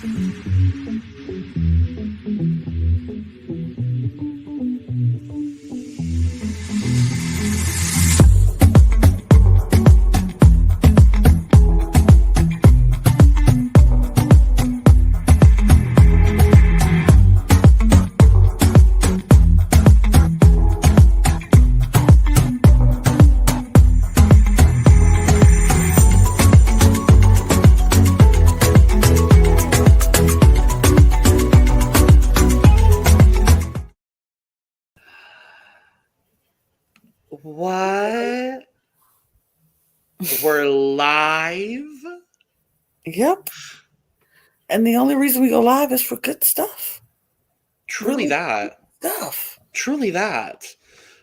What? We're live? Yep. And the only reason we go live is for good stuff. Truly Really that. Stuff. Truly that.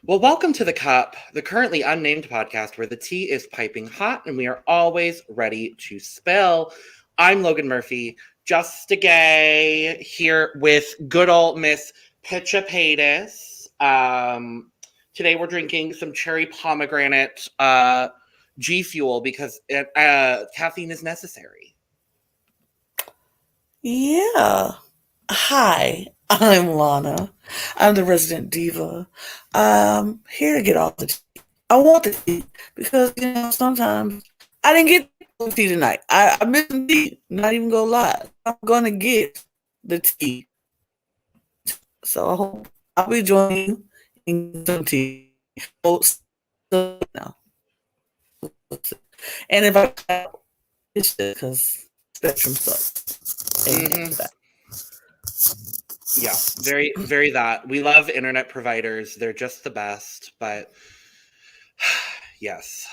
Well, welcome to The Cup, the Currently Unnamed Podcast, where the tea is piping hot and we are always ready to spill. I'm Logan Murphy, just a gay, here with good old Miss Pitcha Paytas. Today we're drinking some cherry pomegranate G Fuel because caffeine is necessary. Yeah. Hi, I'm Lana. I'm the resident diva. Here to get off the tea. I want the tea because, sometimes I didn't get the tea tonight. I missed the tea. Not even go lie. I'm going to get the tea. So I hope I'll be joining you in some tea. No. And if I it's because Spectrum sucks. Amen to that. Yeah, very, very that. We love internet providers. They're just the best. But yes,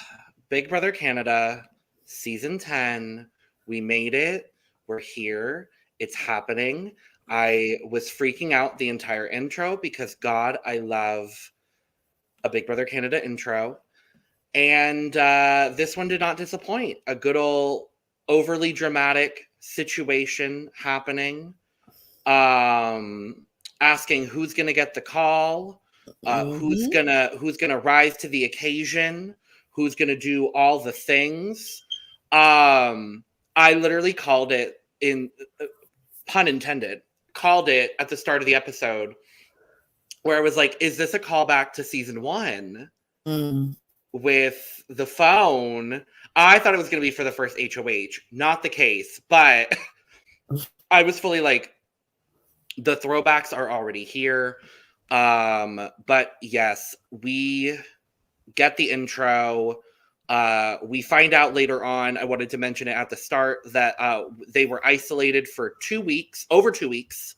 Big Brother Canada, season 10. We made it. We're here. It's happening. I was freaking out the entire intro because, God, I love a Big Brother Canada intro. And this one did not disappoint. A good old overly dramatic situation happening. Asking who's gonna get the call, who's gonna rise to the occasion, who's gonna do all the things. I literally called it in pun intended, called it at the start of the episode where I was like, is this a callback to season 1 with the phone? I thought it was gonna be for the first HOH, not the case, but I was fully like, the throwbacks are already here. But yes, we get the intro. We find out later on, I wanted to mention it at the start, that they were isolated for 2 weeks, over 2 weeks.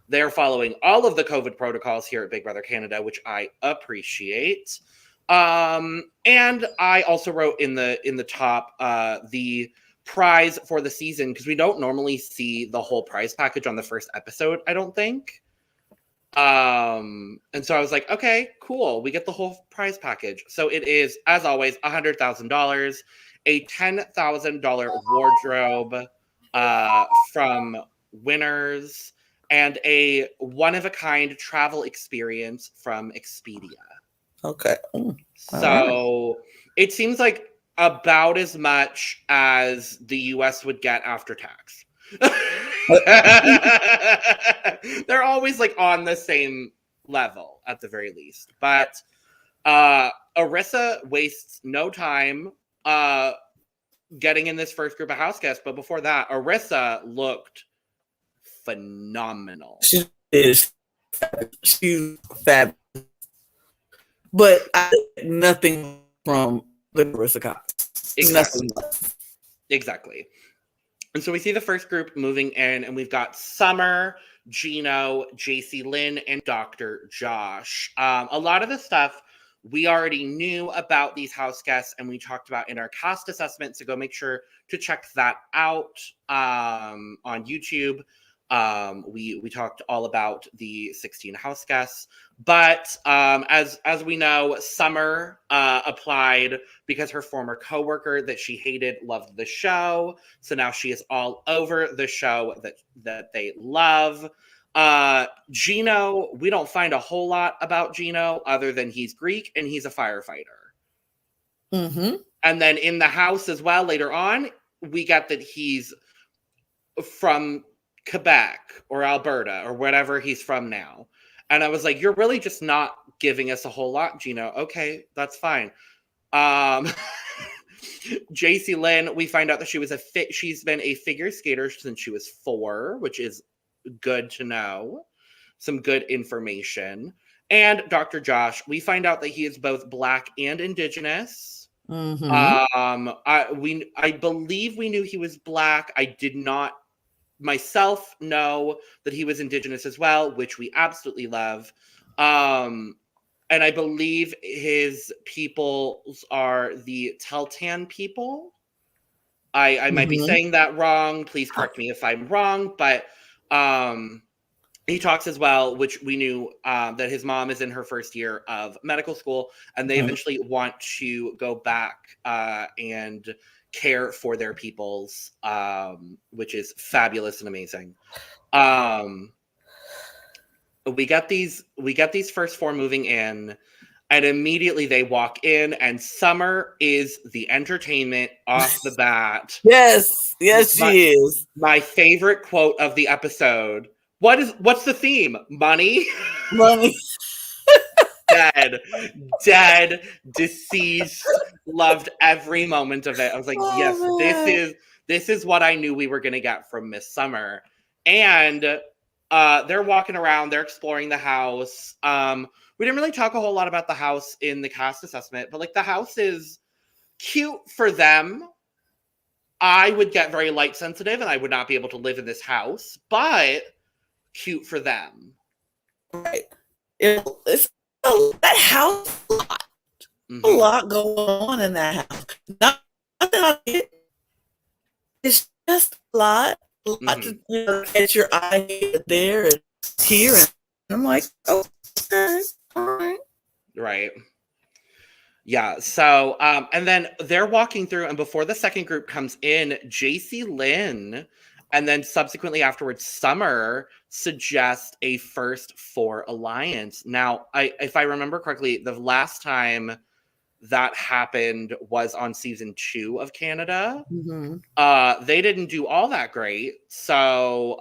They're following all of the COVID protocols here at Big Brother Canada, which I appreciate. And I also wrote in the top the prize for the season, because we don't normally see the whole prize package on the first episode, I don't think. And so I was like, okay, cool, we get the whole prize package. So it is, as always, $100,000, a $10,000 wardrobe from winners, and a one-of-a-kind travel experience from Expedia. Okay. So it seems like about as much as the US would get after tax. They're always like on the same level at the very least. But Arissa wastes no time getting in this first group of house guests. But before that, Arissa looked phenomenal. She's fabulous. But nothing from the Arissa Cox. Exactly. And so we see the first group moving in, and we've got Summer, Gino, JC Lynn, and Dr. Josh. A lot of the stuff we already knew about these house guests, and we talked about in our cast assessment, so go make sure to check that out on YouTube. We talked all about the 16 house guests, but as we know, Summer applied because her former coworker that she hated loved the show, so now she is all over the show that they love. Gino, we don't find a whole lot about Gino other than he's Greek and he's a firefighter. And then in the house as well later on, we get that he's from Quebec or Alberta or whatever he's from now. And I was like, you're really just not giving us a whole lot, Gino. Okay, that's fine. JC Lynn, we find out that she's been a figure skater since she was 4, which is good to know. Some good information. And Dr. Josh, we find out that he is both Black and Indigenous. Mm-hmm. I believe we knew he was Black. I did not myself know that he was Indigenous as well, which we absolutely love. And I believe his peoples are the Teltan people. I might be saying that wrong. Please correct me if I'm wrong. But he talks as well, which we knew that his mom is in her first year of medical school, and they eventually want to go back and care for their peoples, which is fabulous and amazing. We get these first 4 moving in, and immediately they walk in, and Summer is the entertainment off the bat. Yes, she is. My favorite quote of the episode. What's the theme? Money? Money. Dead, deceased, loved every moment of it. I was like, yes, man. This is what I knew we were gonna get from Miss Summer. And they're walking around, they're exploring the house. We didn't really talk a whole lot about the house in the cast assessment, but like the house is cute for them. I would get very light sensitive and I would not be able to live in this house, but cute for them. Right. It's that house, a lot going on in that house. It's just a lot to catch your eye there and here. And I'm like, oh, okay, all right. Right. Yeah. So, and then they're walking through, and before the second group comes in, JC Lynn, and then subsequently afterwards, Summer suggest a first 4 alliance. Now, if I remember correctly, the last time that happened was on season 2 of Canada. They didn't do all that great. So,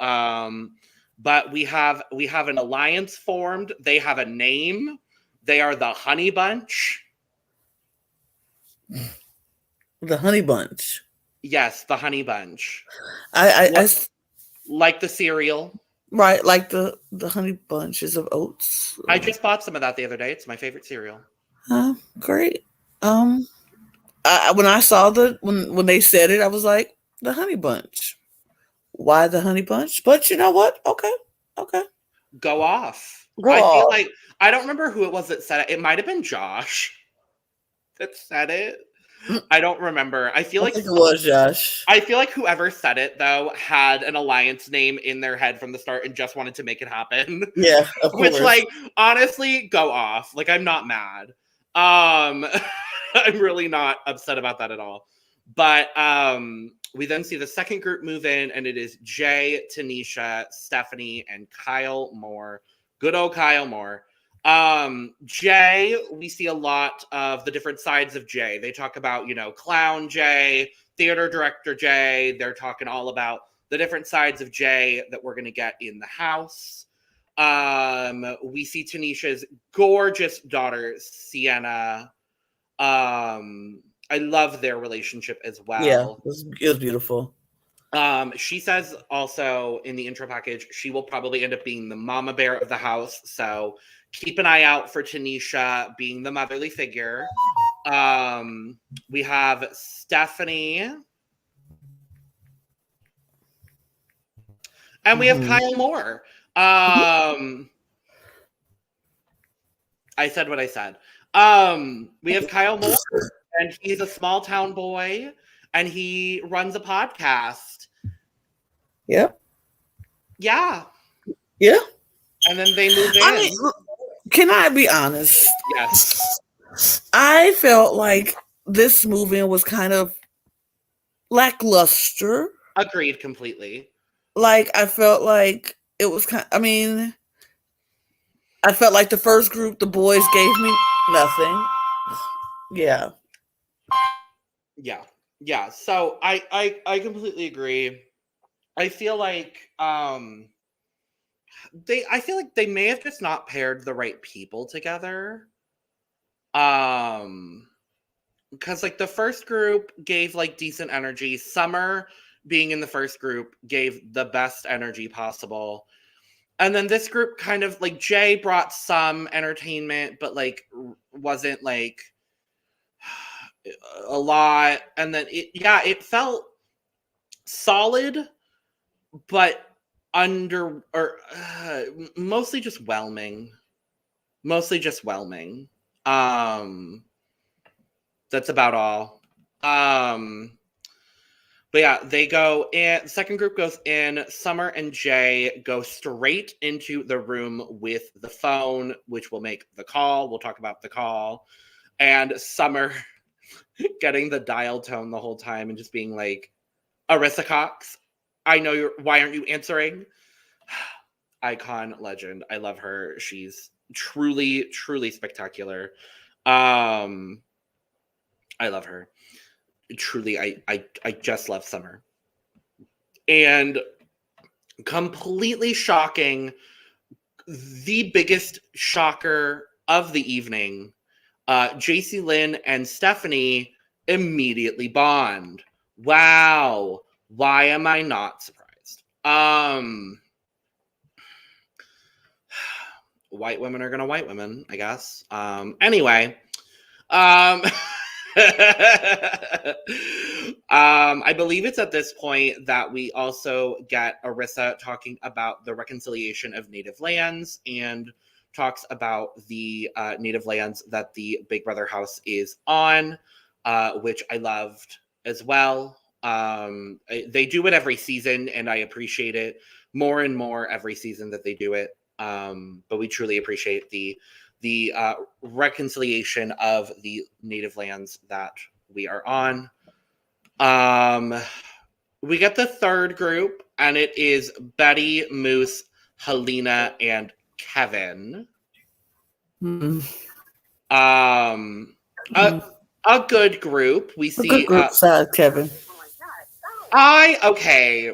but we have an alliance formed. They have a name. They are the Honey Bunch. The Honey Bunch. Yes, the Honey Bunch. I like the cereal. Right, like the Honey Bunches of Oats. I just bought some of that the other day. It's my favorite cereal. Great. When I saw when they said it, I was like, the Honey Bunch. Why the Honey Bunch? But you know what? Okay. Go off. Feel like I don't remember who it was that said it. It might have been Josh that said it. I don't remember. I think it was Josh. I feel like whoever said it, though, had an alliance name in their head from the start and just wanted to make it happen. Yeah, of course. Which, like, honestly, go off. Like, I'm not mad. I'm really not upset about that at all. But we then see the second group move in, and it is Jay, Tanisha, Stephanie, and Kyle Moore. Good old Kyle Moore. Jay, we see a lot of the different sides of Jay. They talk about, clown Jay, theater director Jay. They're talking all about the different sides of Jay that we're going to get in the house. We see Tanisha's gorgeous daughter, Sienna. I love their relationship as well. Yeah, it was beautiful. She says also in the intro package, she will probably end up being the mama bear of the house. So keep an eye out for Tanisha being the motherly figure. We have Stephanie. And we have Kyle Moore. I said what I said. We have Kyle Moore, and he's a small town boy, and he runs a podcast. Yep. Yeah. Yeah. And then they move in. Can I be honest? Yes. I felt like this move-in was kind of lackluster. Agreed completely. Like, I felt like it was I felt like the first group, the boys gave me nothing. Yeah. Yeah. So I completely agree. I feel like they may have just not paired the right people together. Because like the first group gave like decent energy. Summer being in the first group gave the best energy possible. And then this group kind of like Jay brought some entertainment, but like wasn't like a lot. And then it felt solid, but mostly just whelming. Mostly just whelming. That's about all. But yeah, they go in. The second group goes in. Summer and Jay go straight into the room with the phone, which will make the call. We'll talk about the call. And Summer getting the dial tone the whole time and just being like, Arissa Cox, I know why aren't you answering? Icon, legend. I love her. She's truly, truly spectacular. I love her. Truly, I just love Summer. And completely shocking, the biggest shocker of the evening, JC Lynn and Stephanie immediately bond. Wow. Why am I not surprised? White women are gonna white women, I guess. Anyway. I believe it's at this point that we also get Arissa talking about the reconciliation of native lands and talks about the native lands that the Big Brother house is on, which I loved as well. They do it every season, and I appreciate it more and more every season that they do it. But we truly appreciate the reconciliation of the native lands that we are on. We get the third group, and it is Betty, Moose, Helena, and Kevin. A good group. We see a good group side, Kevin. Okay,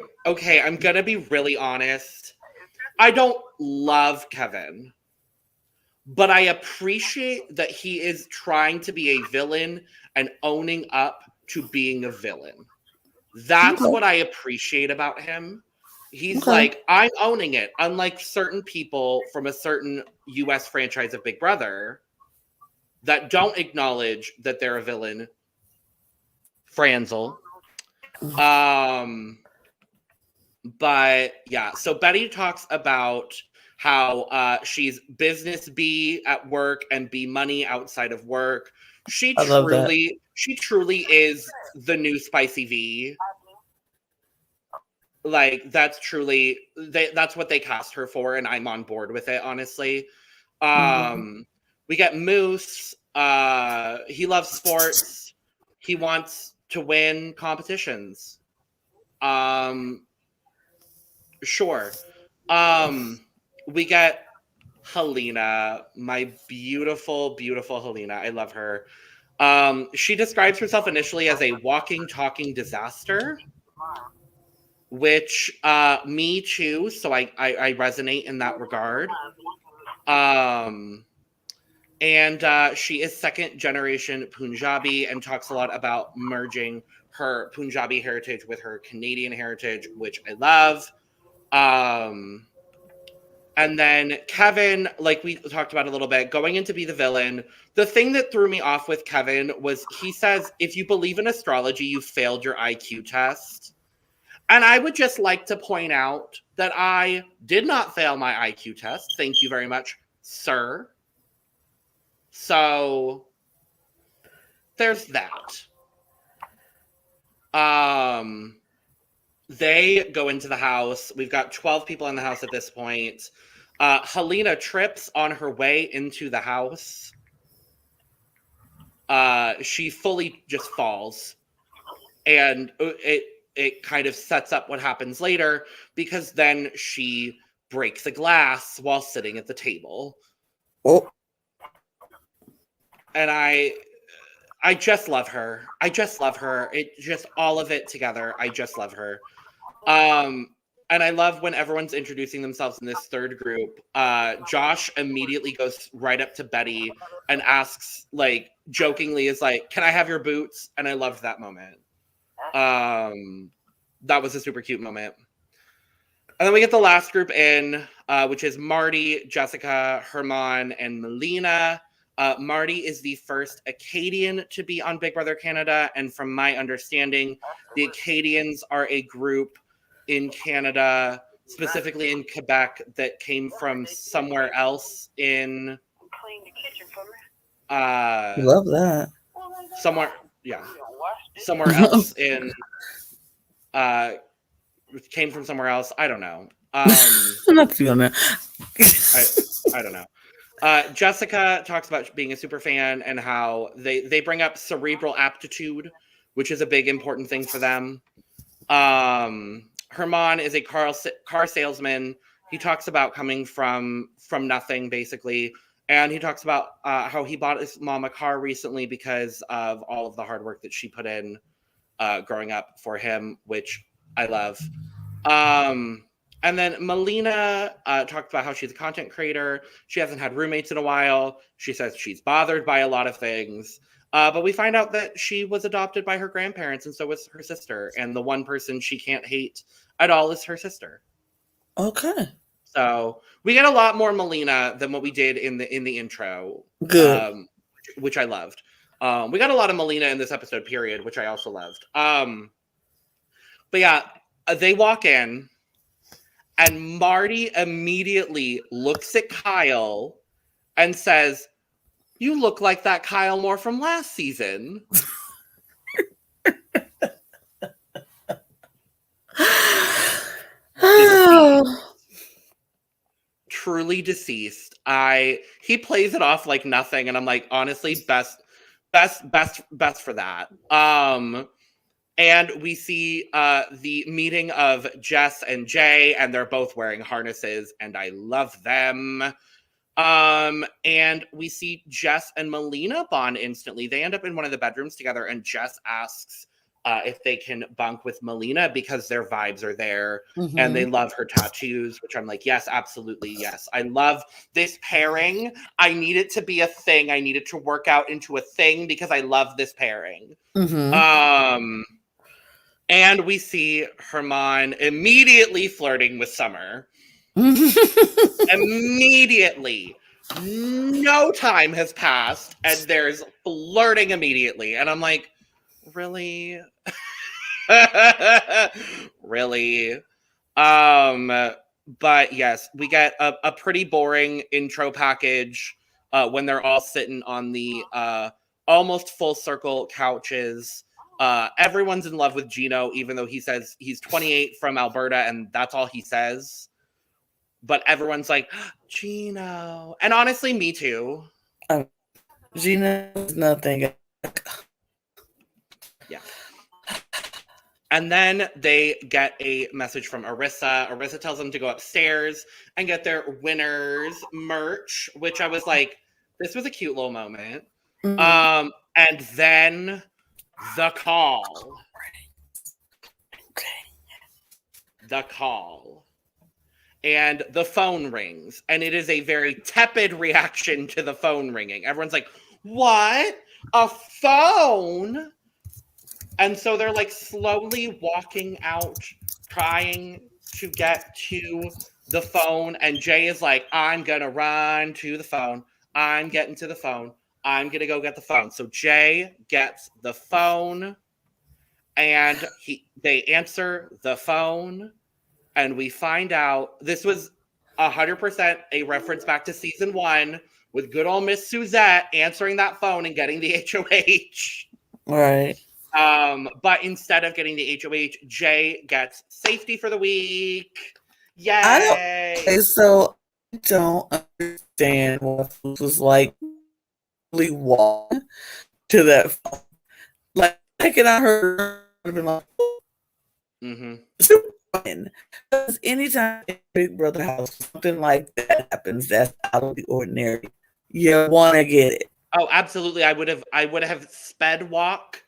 I'm gonna be really honest. I don't love Kevin, but I appreciate that he is trying to be a villain and owning up to being a villain. That's what I appreciate about him. He's like, I'm owning it. Unlike certain people from a certain US franchise of Big Brother that don't acknowledge that they're a villain. Franzel. But yeah, so Betty talks about how she's business B at work and B money outside of work. She truly is the new Spicy V. Like, that's truly that's what they cast her for, and I'm on board with it, honestly. We get Moose. He loves sports. He wants to win competitions. Sure. We get Helena, my beautiful, beautiful Helena. I love her. She describes herself initially as a walking, talking disaster, which me too. So I resonate in that regard. And she is second generation Punjabi and talks a lot about merging her Punjabi heritage with her Canadian heritage, which I love. And then Kevin, like we talked about a little bit, going in to be the villain. The thing that threw me off with Kevin was he says, if you believe in astrology, you failed your IQ test. And I would just like to point out that I did not fail my IQ test. Thank you very much, sir. So there's that. They go into the house. We've got 12 people in the house at this point. Helena trips on her way into the house. She fully just falls. And it kind of sets up what happens later, because then she breaks a glass while sitting at the table. Oh. And I just love her. I just love her. It just all of it together. I just love her. And I love when everyone's introducing themselves in this third group. Josh immediately goes right up to Betty and asks, like, jokingly, is like, "Can I have your boots?" And I loved that moment. That was a super cute moment. And then we get the last group in, which is Marty, Jessica, Herman, and Melina. Marty is the first Acadian to be on Big Brother Canada. And from my understanding, the Acadians are a group in Canada, specifically in Quebec, that came from somewhere else in... Love that. Somewhere else in... came from somewhere else. I don't know. I'm not feeling that. I don't know. Jessica talks about being a super fan and how they bring up cerebral aptitude, which is a big important thing for them. Herman is a car salesman. He talks about coming from nothing, basically. And he talks about how he bought his mom a car recently because of all of the hard work that she put in growing up for him, which I love. And then Melina talked about how she's a content creator. She hasn't had roommates in a while. She says she's bothered by a lot of things. But we find out that she was adopted by her grandparents, and so was her sister. And the one person she can't hate at all is her sister. Okay. So we get a lot more Melina than what we did in the intro. Good. Which I loved. We got a lot of Melina in this episode, period, which I also loved. But yeah, they walk in, and Marty immediately looks at Kyle and says, "You look like that Kyle Moore from last season." Truly deceased. He plays it off like nothing, and I'm like, honestly, best for that. And we see the meeting of Jess and Jay, and they're both wearing harnesses, and I love them. And we see Jess and Melina bond instantly. They end up in one of the bedrooms together, and Jess asks if they can bunk with Melina because their vibes are there, and they love her tattoos, which I'm like, yes, absolutely, yes. I love this pairing. I need it to be a thing. I need it to work out into a thing because I love this pairing. And we see Herman immediately flirting with Summer. Immediately. No time has passed, and there's flirting immediately. And I'm like, really? Really? But yes, we get a pretty boring intro package when they're all sitting on the almost full circle couches. Everyone's in love with Gino, even though he says he's 28 from Alberta, and that's all he says. But everyone's like, Gino. And honestly, me too. Gino is nothing. Yeah. And then they get a message from Arissa. Arissa tells them to go upstairs and get their winners merch, which I was like, this was a cute little moment. And then the call. The call. And the phone rings. And it is a very tepid reaction to the phone ringing. Everyone's like, what? A phone? And so they're like slowly walking out, trying to get to the phone. And Jay is like, I'm going to run to the phone. I'm getting to the phone. I'm going to go get the phone. So Jay gets the phone, and they answer the phone. And we find out this was 100% a reference back to season 1 with good old Miss Suzette answering that phone and getting the HOH. Right. But instead of getting the HOH, Jay gets safety for the week. Yay! So I don't understand what it was like really walk to that phone. Like, taking out her and been like, super fun. Because anytime in Big Brother house something like that happens, that's out of the ordinary. You want to get it. Oh, absolutely. I would have sped walk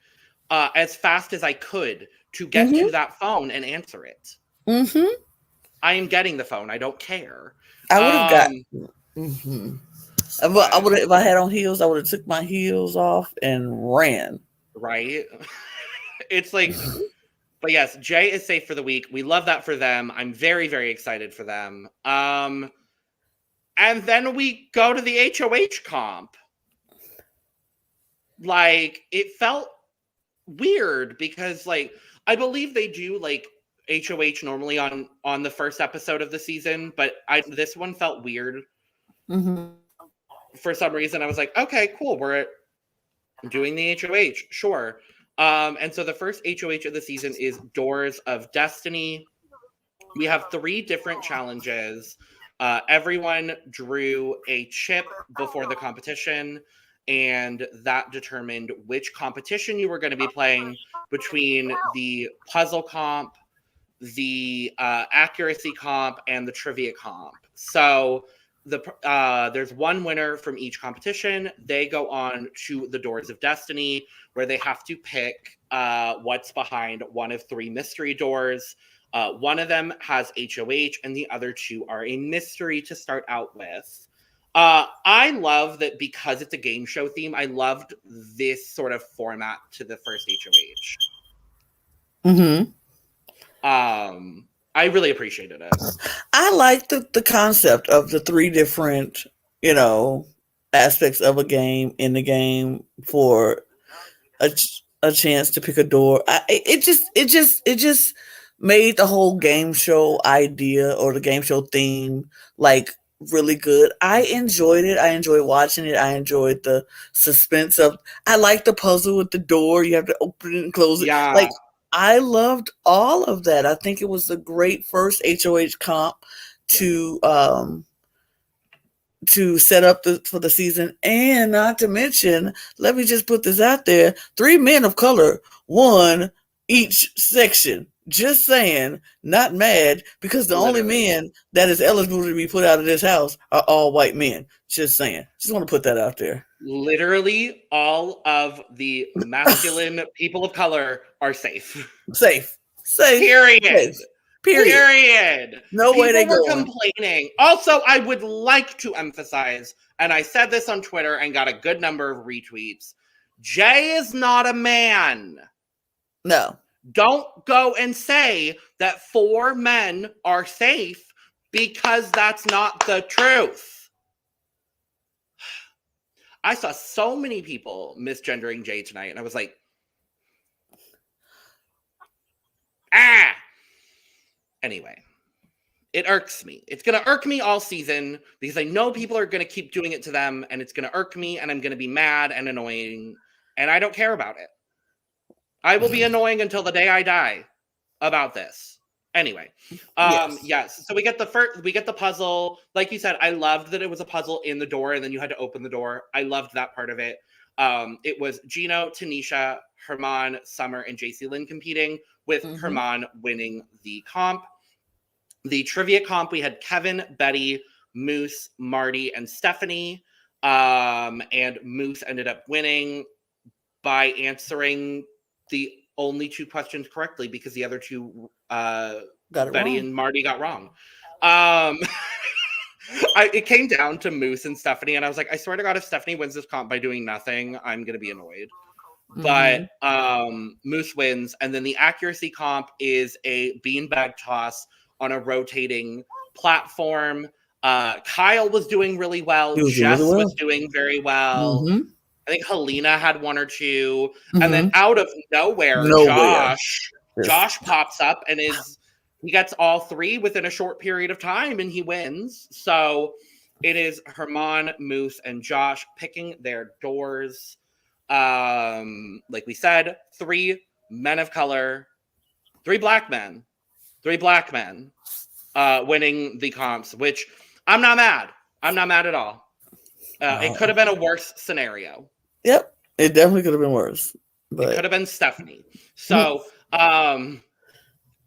as fast as I could to get to that phone and answer it. Mm-hmm. I am getting the phone. I don't care. I would have got. Um, Mm-hmm. I but would have, if I had on heels, I would have took my heels off and ran. right, it's like, but yes, Jay is safe for the week. We love that for them. I'm very, very excited for them. And then we go to the HOH comp. Like, it felt weird because, like, I believe they do like HOH normally on the first episode of the season, but this one felt weird Mm-hmm. for some reason. I was like, okay, cool, we're doing the HOH, sure. And so the first HOH of the season is Doors of Destiny. We have 3 different challenges. Everyone drew a chip before the competition, and that determined which competition you were going to be playing between the puzzle comp, the accuracy comp, and the trivia comp. So there's one winner from each competition. They go on to the Doors of Destiny, where they have to pick what's behind one of 3 mystery doors. One of them has HOH, and the other 2 are a mystery to start out with. I love that because it's a game show theme. I loved this sort of format to the first HOH. Mm-hmm. I really appreciated it. I like the concept of the 3 different, aspects of a game in the game for a chance to pick a door. It just made the whole game show idea or the game show theme like really good. I enjoyed it. I enjoyed watching it. I enjoyed the suspense of. I like the puzzle with the door. You have to open it and close it. Yeah. Like I loved all of that. I think it was a great first HOH comp to set up for the season. And not to mention, let me just put this out there, 3 men of color won each section. Just saying, not mad, because the only Literally. men that is eligible to be put out of this house are all white men. Just saying. Just want to put that out there. Literally all of the masculine people of color are safe. Safe. Period. Safe. Period. No way they People were going. complaining. Also, I would like to emphasize, and I said this on Twitter and got a good number of retweets, Jay is not a man. No. Don't go and say that 4 men are safe, because that's not the truth. I saw so many people misgendering Jay tonight, and I was like, ah. Anyway, it irks me. It's going to irk me all season because I know people are going to keep doing it to them, and it's going to irk me, and I'm going to be mad and annoying, and I don't care about it. I will be annoying until the day I die about this. Anyway, yes. So we get the puzzle. Like you said, I loved that it was a puzzle in the door, and then you had to open the door. I loved that part of it. It was Gino, Tanisha, Herman, Summer, and JC Lynn competing, with Herman winning the comp. The trivia comp, we had Kevin, Betty, Moose, Marty, and Stephanie. And Moose ended up winning by answering the only 2 questions correctly, because the other 2, Betty and Marty, got wrong. It came down to Moose and Stephanie, and I was like, I swear to God, if Stephanie wins this comp by doing nothing, I'm going to be annoyed. But Moose wins, and then the accuracy comp is a beanbag toss on a rotating platform. Kyle was doing really well. Jess was doing very well. I think Helena had 1 or 2. And then out of nowhere. Josh pops up and he gets all 3 within a short period of time, and he wins. So it is Herman, Moose, and Josh picking their doors. Like we said, 3 men of color, 3 black men winning the comps, which I'm not mad. I'm not mad at all. It could have been a worse scenario. Yep, it definitely could have been worse. But it could have been Stephanie. So,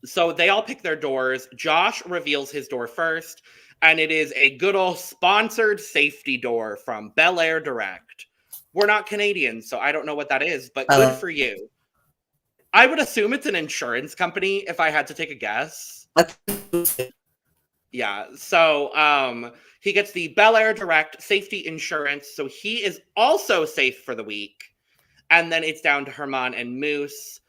so they all pick their doors. Josh reveals his door first, and it is a good old sponsored safety door from Bel Air Direct. We're not Canadian, so I don't know what that is, but good for you. I would assume it's an insurance company if I had to take a guess. Yeah. So he gets the Bel Air Direct safety insurance, so he is also safe for the week. And then it's down to Herman and Moose.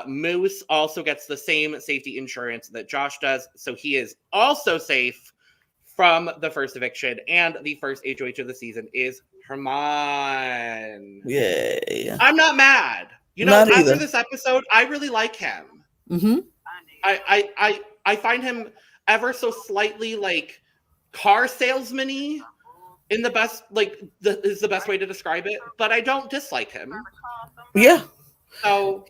Moose also gets the same safety insurance that Josh does, so he is also safe from the first eviction. And the first HOH of the season is Herman. Yay. I'm not mad. Not after either. this episode, I really like him. Mm-hmm. I find him ever so slightly like car salesman-y in the best, like, is the best way to describe it, but I don't dislike him. Yeah. So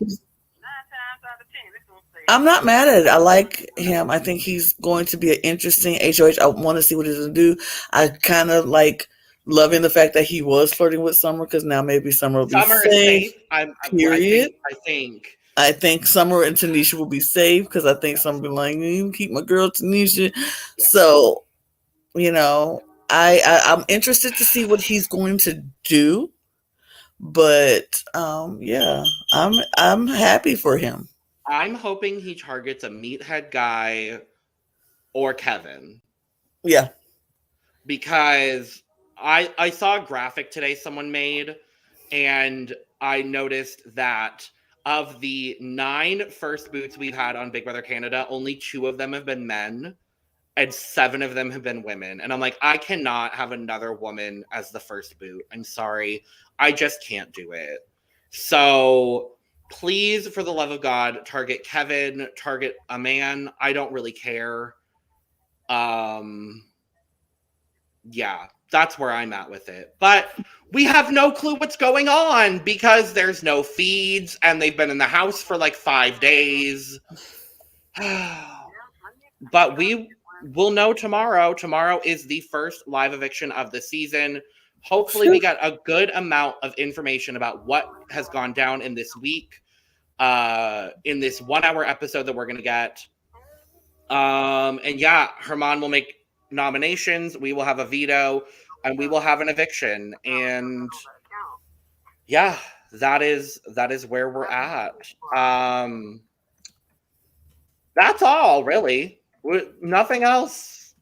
I'm not mad at it. I like him. I think he's going to be an interesting HOH. I want to see what he's going to do. I kind of like loving the fact that he was flirting with Summer, because now maybe Summer will be safe. Period. I think Summer and Tanisha will be safe, because I think Summer will be like, you keep my girl Tanisha. So, I'm interested to see what he's going to do. But yeah, I'm happy for him. I'm hoping he targets a meathead guy or Kevin. Yeah. Because I saw a graphic today someone made, and I noticed that of the 9 first boots we've had on Big Brother Canada, only 2 of them have been men, and 7 of them have been women. And I'm like, I cannot have another woman as the first boot. I'm sorry. I just can't do it. So please, for the love of God, target Kevin, target a man. I don't really care. Yeah, that's where I'm at with it. But we have no clue what's going on, because there's no feeds, and they've been in the house for like 5 days. But we will know tomorrow. Tomorrow is the first live eviction of the season. Hopefully we got a good amount of information about what has gone down in this week, in this 1-hour episode that we're going to get. And yeah, Herman will make nominations. We will have a veto, and we will have an eviction. And yeah, that is where we're at. That's all, really. Nothing else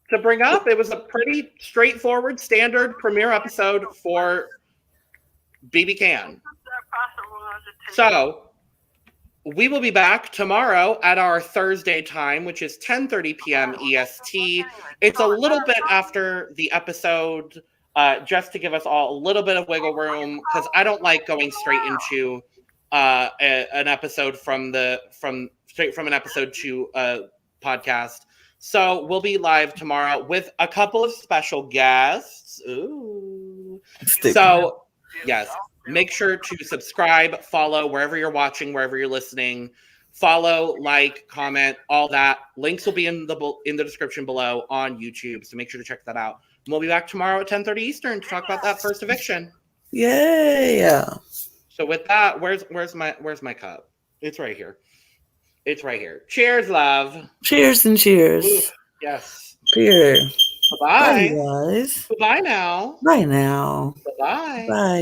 to bring up. It was a pretty straightforward, standard premiere episode for BB Can. So we will be back tomorrow at our Thursday time, which is 10:30 p.m. EST. It's a little bit after the episode, just to give us all a little bit of wiggle room, because I don't like going straight into an episode straight from an episode to a podcast. So we'll be live tomorrow with a couple of special guests. Ooh. So yes, make sure to subscribe, follow wherever you're watching, wherever you're listening. Follow, like, comment, all that. Links will be in the description below on YouTube, so make sure to check that out. And we'll be back tomorrow at 10:30 Eastern to talk about that first eviction. Yay! So with that, where's my cup? It's right here. It's right here. Cheers, love. Cheers and cheers. Ooh, yes. Cheers. Bye-bye. Bye, guys. Bye now. Bye now. Bye-bye. Bye.